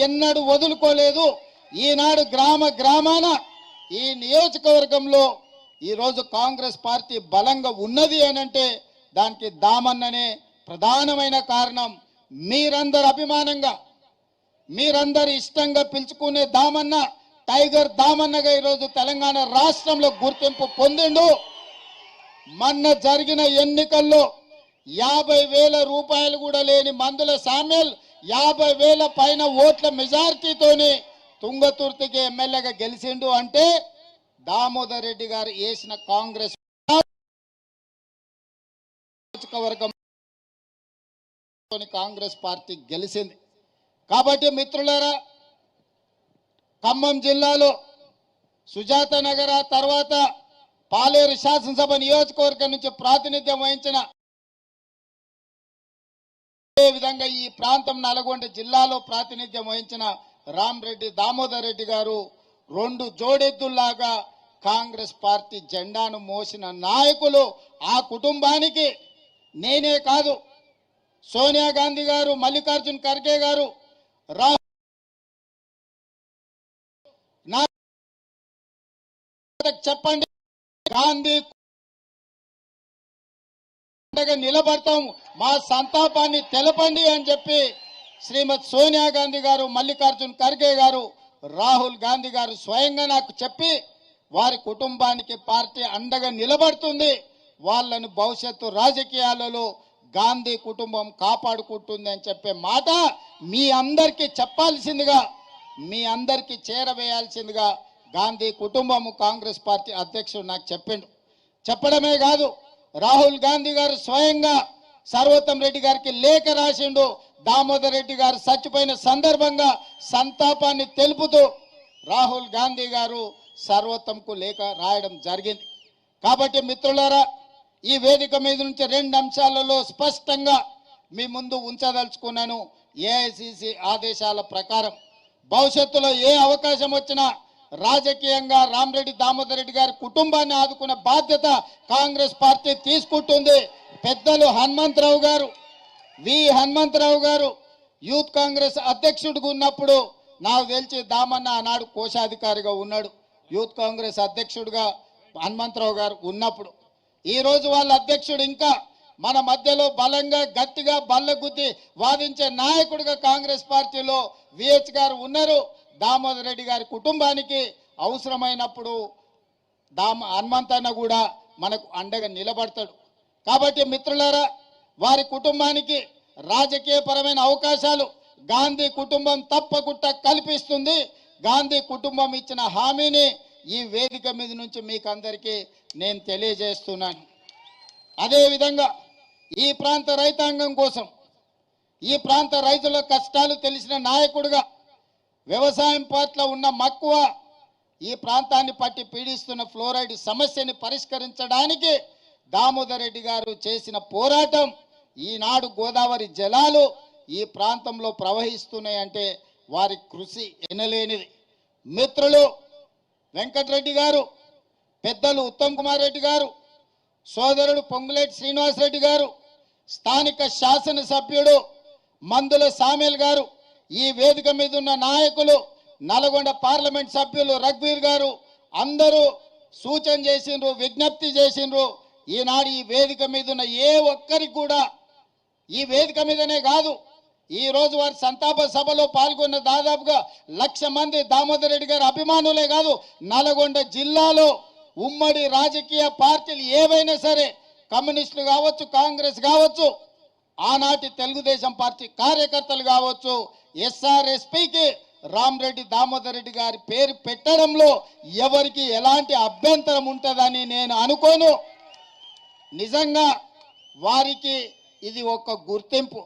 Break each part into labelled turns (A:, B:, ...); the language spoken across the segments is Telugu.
A: ఎన్నడూ వదులుకోలేదు. ఈనాడు గ్రామ గ్రామాన ఈ నియోజకవర్గంలో ఈరోజు కాంగ్రెస్ పార్టీ బలంగా ఉన్నది అనంటే దానికి దామన్ననే ప్రధానమైన కారణం. మీరందరూ అభిమానంగా మీరందరూ ఇష్టంగా పిలుచుకునే దామన్న టైగర్ దామన్నగా ఈరోజు తెలంగాణ రాష్ట్రంలో గుర్తింపు పొందిండు. మొన్న జరిగిన ఎన్నికల్లో 50,000 రూపాయలు కూడా లేని మందుల సామ్యల్ 50,000 పైన ఓట్ల మెజారిటీతోని తుంగతుర్తికి ఎమ్మెల్యేగా గెలిచిండు. అంటే దామోదర్ రెడ్డి గారు వేసిన కాంగ్రెస్ వర్గం కాంగ్రెస్ పార్టీ గెలిచింది. కాబట్టి మిత్రులారా, ఖమ్మం జిల్లాలో సుజాత నగర తర్వాత పాలేరు శాసనసభ నియోజకవర్గం నుంచి ప్రాతినిధ్యం వహించిన, అదే విధంగా ఈ ప్రాంతం నల్గొండ జిల్లాలో ప్రాతినిధ్యం వహించిన రామరెడ్డి దామోదర్ రెడ్డి గారు 2 జోడెద్దుల్లాగా కాంగ్రెస్ పార్టీ జెండాను మోసిన నాయకులు. ఆ కుటుంబానికి నేనే కాదు, సోనియా గాంధీ గారు, మల్లికార్జున్ ఖర్గే గారు, చెప్పండి, గాంధీ నిలబడతాం, మా సంతాపాన్ని తెలపండి అని చెప్పి శ్రీమతి సోనియా గాంధీ గారు, మల్లికార్జున్ ఖర్గే గారు, రాహుల్ గాంధీ గారు స్వయంగా నాకు చెప్పి వారి కుటుంబానికి పార్టీ అండగా నిలబడుతుంది, వాళ్ళను భవిష్యత్తు రాజకీయాలలో గాంధీ కుటుంబం కాపాడుకుంటుంది అని చెప్పే మాట మీ అందరికీ చెప్పాల్సిందిగా, మీ అందరికీ చేరవేయాల్సిందిగా గాంధీ కుటుంబం కాంగ్రెస్ పార్టీ అధ్యక్షుడు నాకు చెప్పిండు. చెప్పడమే కాదు, రాహుల్ గాంధీ గారు స్వయంగా సర్వోత్తం రెడ్డి గారికి లేఖ రాసిండు. దామోదర్ రెడ్డి గారు చచ్చిపోయిన సందర్భంగా సంతాపాన్ని తెలుపుతూ రాహుల్ గాంధీ గారు సర్వోత్తంకు లేఖ రాయడం జరిగింది. కాబట్టి మిత్రులారా, ఈ వేదిక మీద నుంచి 2 అంశాలలో స్పష్టంగా మీ ముందు ఉంచదలుచుకున్నాను. ఏఐసిసి ఆదేశాల ప్రకారం భవిష్యత్తులో ఏ అవకాశం వచ్చినా రాజకీయంగా రామరెడ్డి దామోదర్ రెడ్డి గారి కుటుంబాన్ని ఆదుకునే బాధ్యత కాంగ్రెస్ పార్టీ తీసుకుంటుంది. పెద్దలు హనుమంతరావు గారు, హనుమంతరావు గారు యూత్ కాంగ్రెస్ అధ్యక్షుడిగా ఉన్నప్పుడు నాకు తెలిసి దామన్న ఆనాడు కోశాధికారిగా ఉన్నాడు. యూత్ కాంగ్రెస్ అధ్యక్షుడిగా హనుమంతరావు గారు ఉన్నప్పుడు ఈరోజు వాళ్ళ అధ్యక్షుడు ఇంకా మన మధ్యలో బలంగా గట్టిగా బల్లగుద్ది వాదించే నాయకుడిగా కాంగ్రెస్ పార్టీలో విహెచ్ గారు ఉన్నారు. దామోదర్ రెడ్డి గారి కుటుంబానికి అవసరమైనప్పుడు హనుమంతన్న కూడా మనకు అండగా నిలబడతాడు. కాబట్టి మిత్రులారా, వారి కుటుంబానికి రాజకీయపరమైన అవకాశాలు గాంధీ కుటుంబం తప్పకుండా కల్పిస్తుంది. గాంధీ కుటుంబం ఇచ్చిన హామీని ఈ వేదిక మీద నుంచి మీకు అందరికీ నేను తెలియజేస్తున్నాను. అదేవిధంగా ఈ ప్రాంత రైతాంగం కోసం, ఈ ప్రాంత రైతుల కష్టాలు తెలిసిన నాయకుడిగా, వ్యవసాయం పట్ల ఉన్న మక్కువ, ఈ ప్రాంతాన్ని పట్టి పీడిస్తున్న ఫ్లోరైడ్ సమస్యని పరిష్కరించడానికి దామోదర్ రెడ్డి గారు చేసిన పోరాటం, ఈనాడు గోదావరి జలాలు ఈ ప్రాంతంలో ప్రవహిస్తున్నాయంటే వారి కృషి ఎనలేనిది. మిత్రులు వెంకటరెడ్డి గారు, పెద్దలు ఉత్తమ్ కుమార్ రెడ్డి గారు, సోదరుడు పొంగులేటి శ్రీనివాసరెడ్డి గారు, స్థానిక శాసనసభ్యుడు మందుల సామేల్ గారు, ఈ వేదిక మీద ఉన్న నాయకులు, నల్గొండ పార్లమెంట్ సభ్యులు రఘువీర్ గారు అందరూ సూచన చేసిండ్రు, విజ్ఞప్తి చేసిండ్రు. ఈనాడు ఈ వేదిక మీద ఉన్న ఏ ఒక్కరికి కూడా, ఈ వేదిక మీదనే కాదు, ఈ రోజు వారి సంతాప సభలో పాల్గొన్న దాదాపుగా 1,00,000 మంది దామోదర్ రెడ్డి గారి అభిమానులే కాదు, నల్గొండ జిల్లాలో ఉమ్మడి రాజకీయ పార్టీలు ఏవైనా సరే, కమ్యూనిస్టులు కావచ్చు, కాంగ్రెస్ కావచ్చు, ఆనాటి తెలుగుదేశం పార్టీ కార్యకర్తలు కావచ్చు, ఎస్ఆర్ఎస్పీకి రామరెడ్డి దామోదర్ రెడ్డి గారి పేరు పెట్టడంలో ఎవరికి ఎలాంటి అభ్యంతరం ఉంటుందని నేను అనుకోను. నిజంగా వారికి ఇది ఒక గుర్తింపు,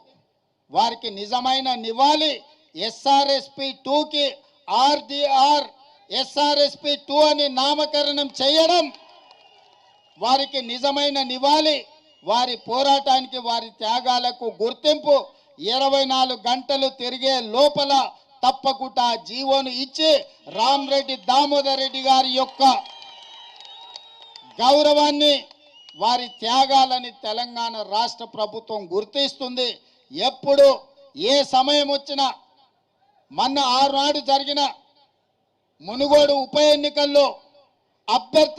A: వారికి నిజమైన నివాళి. ఎస్ఆర్ఎస్పీ 2కి ఆర్డీఆర్ ఎస్ఆర్ఎస్పీ 2 అని నామకరణం చేయడం వారికి నిజమైన నివాళి, వారి పోరాటానికి, వారి త్యాగాలకు గుర్తింపు. 24 గంటలు తిరిగే లోపల తప్పకుండా జీవోను ఇచ్చి రామరెడ్డి దామోదర్ రెడ్డి గారి యొక్క గౌరవాన్ని, వారి త్యాగాలని తెలంగాణ రాష్ట్ర ప్రభుత్వం గుర్తిస్తుంది. ఎప్పుడు ఏ సమయం వచ్చినా మొన్న ఆనాడు జరిగిన మునుగోడు ఉప ఎన్నికల్లో అభ్యర్థి